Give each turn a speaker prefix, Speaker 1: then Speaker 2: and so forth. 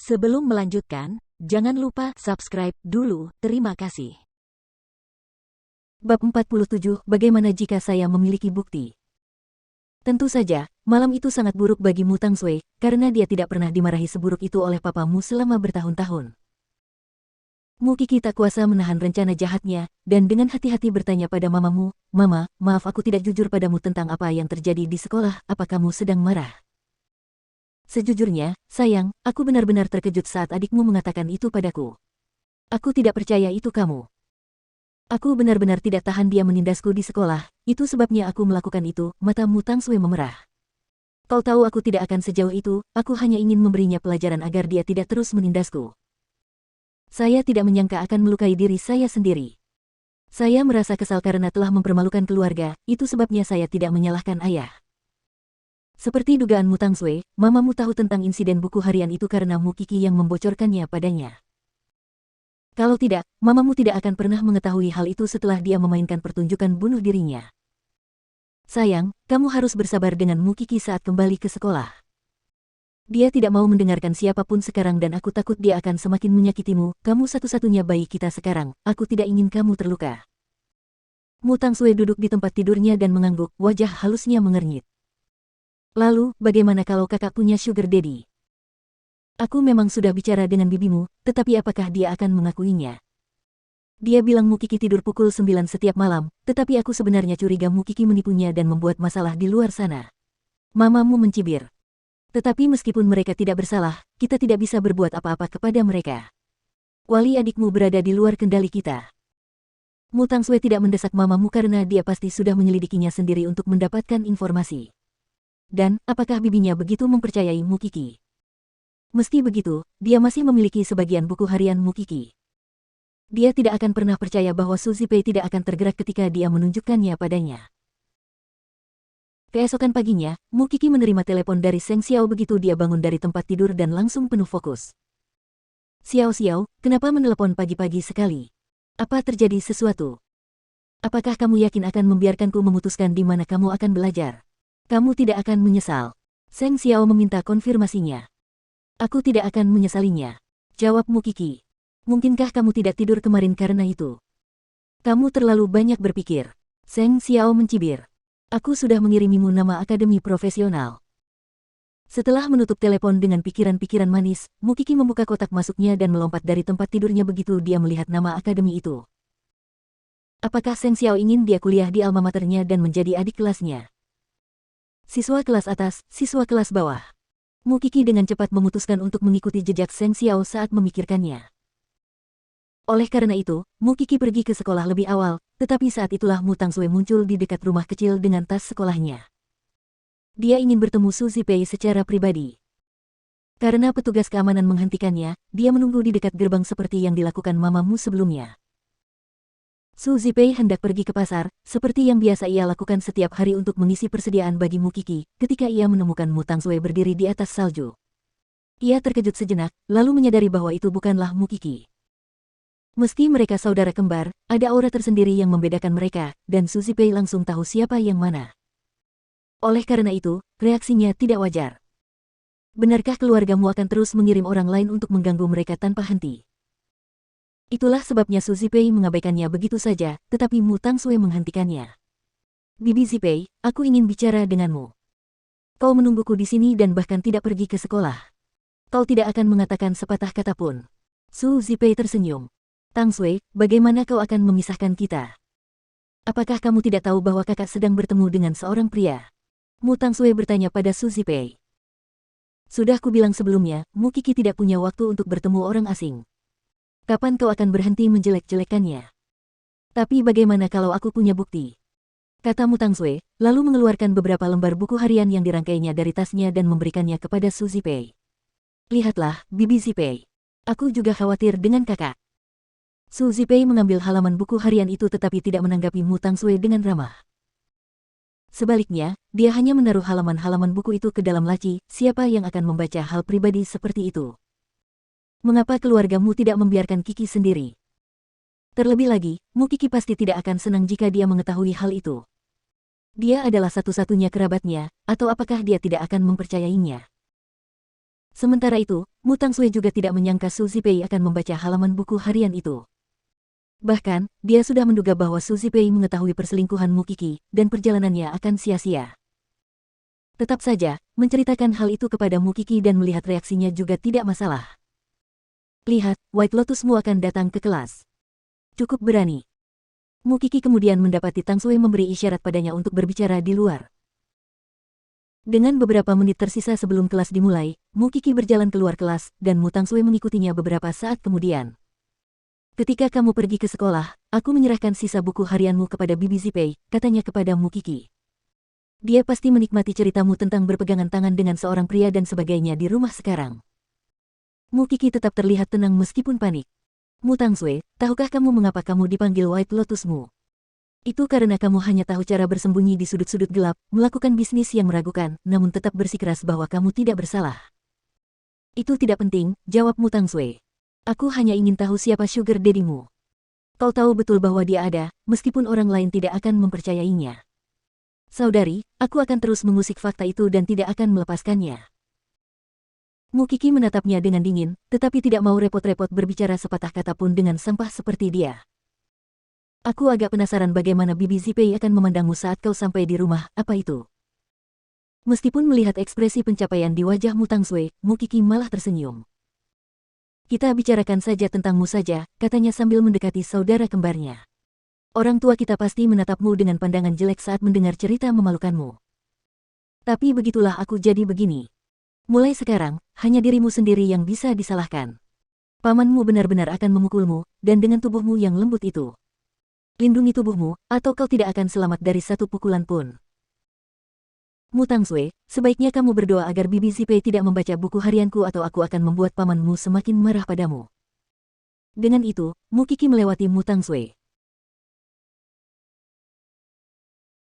Speaker 1: Sebelum melanjutkan, jangan lupa subscribe dulu, terima kasih.
Speaker 2: Bab 47, bagaimana jika saya memiliki bukti? Tentu saja, malam itu sangat buruk bagi Mu Tangsui, karena dia tidak pernah dimarahi seburuk itu oleh papamu selama bertahun-tahun. Mu Qi tak kuasa menahan rencana jahatnya, dan dengan hati-hati bertanya pada mamamu, "Mama, maaf aku tidak jujur padamu tentang apa yang terjadi di sekolah, apa kamu sedang marah?" Sejujurnya, sayang, aku benar-benar terkejut saat adikmu mengatakan itu padaku. Aku tidak percaya itu kamu. Aku benar-benar tidak tahan dia menindasku di sekolah, itu sebabnya aku melakukan itu, mata Mu Tangsui memerah. Kau tahu aku tidak akan sejauh itu, aku hanya ingin memberinya pelajaran agar dia tidak terus menindasku. Saya tidak menyangka akan melukai diri saya sendiri. Saya merasa kesal karena telah mempermalukan keluarga, itu sebabnya saya tidak menyalahkan ayah. Seperti dugaan Mu Tangsui, mamamu tahu tentang insiden buku harian itu karena Mu Qi yang membocorkannya padanya. Kalau tidak, mamamu tidak akan pernah mengetahui hal itu setelah dia memainkan pertunjukan bunuh dirinya. Sayang, kamu harus bersabar dengan Mu Qi saat kembali ke sekolah. Dia tidak mau mendengarkan siapapun sekarang dan aku takut dia akan semakin menyakitimu, kamu satu-satunya bayi kita sekarang, aku tidak ingin kamu terluka. Mu Tangsui duduk di tempat tidurnya dan mengangguk, wajah halusnya mengernyit. Lalu, bagaimana kalau kakak punya sugar daddy? Aku memang sudah bicara dengan bibimu, tetapi apakah dia akan mengakuinya? Dia bilang Mu Qi tidur pukul 9 setiap malam, tetapi aku sebenarnya curiga Mu Qi menipunya dan membuat masalah di luar sana. Mamamu mencibir. Tetapi meskipun mereka tidak bersalah, kita tidak bisa berbuat apa-apa kepada mereka. Wali adikmu berada di luar kendali kita. Mu Tangsui tidak mendesak mamamu karena dia pasti sudah menyelidikinya sendiri untuk mendapatkan informasi. Dan, apakah bibinya begitu mempercayai Mu Qi? Meski begitu, dia masih memiliki sebagian buku harian Mu Qi. Dia tidak akan pernah percaya bahwa Su Zipei tidak akan tergerak ketika dia menunjukkannya padanya. Keesokan paginya, Mu Qi menerima telepon dari Seng Xiao begitu dia bangun dari tempat tidur dan langsung penuh fokus. "Xiao Xiao, kenapa menelepon pagi-pagi sekali? Apa terjadi sesuatu? Apakah kamu yakin akan membiarkanku memutuskan di mana kamu akan belajar? Kamu tidak akan menyesal." Seng Xiao meminta konfirmasinya. "Aku tidak akan menyesalinya," jawab Mu Qi. "Mungkinkah kamu tidak tidur kemarin karena itu? Kamu terlalu banyak berpikir." Seng Xiao mencibir. "Aku sudah mengirimimu nama akademi profesional." Setelah menutup telepon dengan pikiran-pikiran manis, Mu Qi membuka kotak masuknya dan melompat dari tempat tidurnya begitu dia melihat nama akademi itu. Apakah Seng Xiao ingin dia kuliah di alma maternya dan menjadi adik kelasnya? Siswa kelas atas, siswa kelas bawah. Mu Qi dengan cepat memutuskan untuk mengikuti jejak Seng Xiao saat memikirkannya. Oleh karena itu, Mu Qi pergi ke sekolah lebih awal, tetapi saat itulah Mu Tangsui muncul di dekat rumah kecil dengan tas sekolahnya. Dia ingin bertemu Su Zipei secara pribadi. Karena petugas keamanan menghentikannya, dia menunggu di dekat gerbang seperti yang dilakukan mamamu sebelumnya. Su Zipei hendak pergi ke pasar, seperti yang biasa ia lakukan setiap hari untuk mengisi persediaan bagi Mu Qi, ketika ia menemukan Mu Tangsui berdiri di atas salju. Ia terkejut sejenak, lalu menyadari bahwa itu bukanlah Mu Qi. Meski mereka saudara kembar, ada aura tersendiri yang membedakan mereka, dan Su Zipei langsung tahu siapa yang mana. Oleh karena itu, reaksinya tidak wajar. Benarkah keluargamu akan terus mengirim orang lain untuk mengganggu mereka tanpa henti? Itulah sebabnya Su Zipei mengabaikannya begitu saja, tetapi Mu Tangsui menghentikannya. "Bibi Zipei, aku ingin bicara denganmu. Kau menungguku di sini dan bahkan tidak pergi ke sekolah. Kau tidak akan mengatakan sepatah kata pun." Su Zipei tersenyum. "Tangsui, bagaimana kau akan memisahkan kita? Apakah kamu tidak tahu bahwa kakak sedang bertemu dengan seorang pria?" Mu Tangsui bertanya pada Su Zipei. "Sudah kubilang sebelumnya, Mu Qi tidak punya waktu untuk bertemu orang asing. Kapan kau akan berhenti menjelek-jelekannya? Tapi bagaimana kalau aku punya bukti?" Kata Mu Tangsui, lalu mengeluarkan beberapa lembar buku harian yang dirangkainya dari tasnya dan memberikannya kepada Su Zipei. "Lihatlah, Bibi Zipei. Aku juga khawatir dengan kakak." Su Zipei mengambil halaman buku harian itu tetapi tidak menanggapi Mu Tangsui dengan ramah. Sebaliknya, dia hanya menaruh halaman-halaman buku itu ke dalam laci, siapa yang akan membaca hal pribadi seperti itu? Mengapa keluargamu tidak membiarkan Qi sendiri? Terlebih lagi, Mu Qi pasti tidak akan senang jika dia mengetahui hal itu. Dia adalah satu-satunya kerabatnya, atau apakah dia tidak akan mempercayainya? Sementara itu, Mu Tangsui juga tidak menyangka Su Zipei akan membaca halaman buku harian itu. Bahkan, dia sudah menduga bahwa Su Zipei mengetahui perselingkuhan Mu Qi dan perjalanannya akan sia-sia. Tetap saja, menceritakan hal itu kepada Mu Qi dan melihat reaksinya juga tidak masalah. Lihat, White Lotusmu akan datang ke kelas. Cukup berani. Mu Qi kemudian mendapati Tangsui memberi isyarat padanya untuk berbicara di luar. Dengan beberapa menit tersisa sebelum kelas dimulai, Mu Qi berjalan keluar kelas, dan Mu Tangsui mengikutinya beberapa saat kemudian. Ketika kamu pergi ke sekolah, aku menyerahkan sisa buku harianmu kepada Bibi Zipei, katanya kepada Mu Qi. Dia pasti menikmati ceritamu tentang berpegangan tangan dengan seorang pria dan sebagainya di rumah sekarang. Mu Qi tetap terlihat tenang meskipun panik. Mu Tangsui, tahukah kamu mengapa kamu dipanggil White Lotusmu? Itu karena kamu hanya tahu cara bersembunyi di sudut-sudut gelap, melakukan bisnis yang meragukan, namun tetap bersikeras bahwa kamu tidak bersalah. Itu tidak penting, jawab Mu Tangsui. Aku hanya ingin tahu siapa sugar daddy-mu. Kau tahu betul bahwa dia ada, meskipun orang lain tidak akan mempercayainya. Saudari, aku akan terus mengusik fakta itu dan tidak akan melepaskannya. Mu Qi menatapnya dengan dingin, tetapi tidak mau repot-repot berbicara sepatah kata pun dengan sampah seperti dia. Aku agak penasaran bagaimana Bibi Zipei akan memandangmu saat kau sampai di rumah, apa itu? Meskipun melihat ekspresi pencapaian di wajah Mu Tangsui, Mu Qi malah tersenyum. Kita bicarakan saja tentangmu saja, katanya sambil mendekati saudara kembarnya. Orang tua kita pasti menatapmu dengan pandangan jelek saat mendengar cerita memalukanmu. Tapi begitulah aku jadi begini. Mulai sekarang, hanya dirimu sendiri yang bisa disalahkan. Pamanmu benar-benar akan memukulmu, dan dengan tubuhmu yang lembut itu. Lindungi tubuhmu, atau kau tidak akan selamat dari satu pukulan pun. Mu Tangsui, sebaiknya kamu berdoa agar Bibi Zipei tidak membaca buku harianku atau aku akan membuat pamanmu semakin marah padamu. Dengan itu, Mu Qi melewati Mu Tangsui.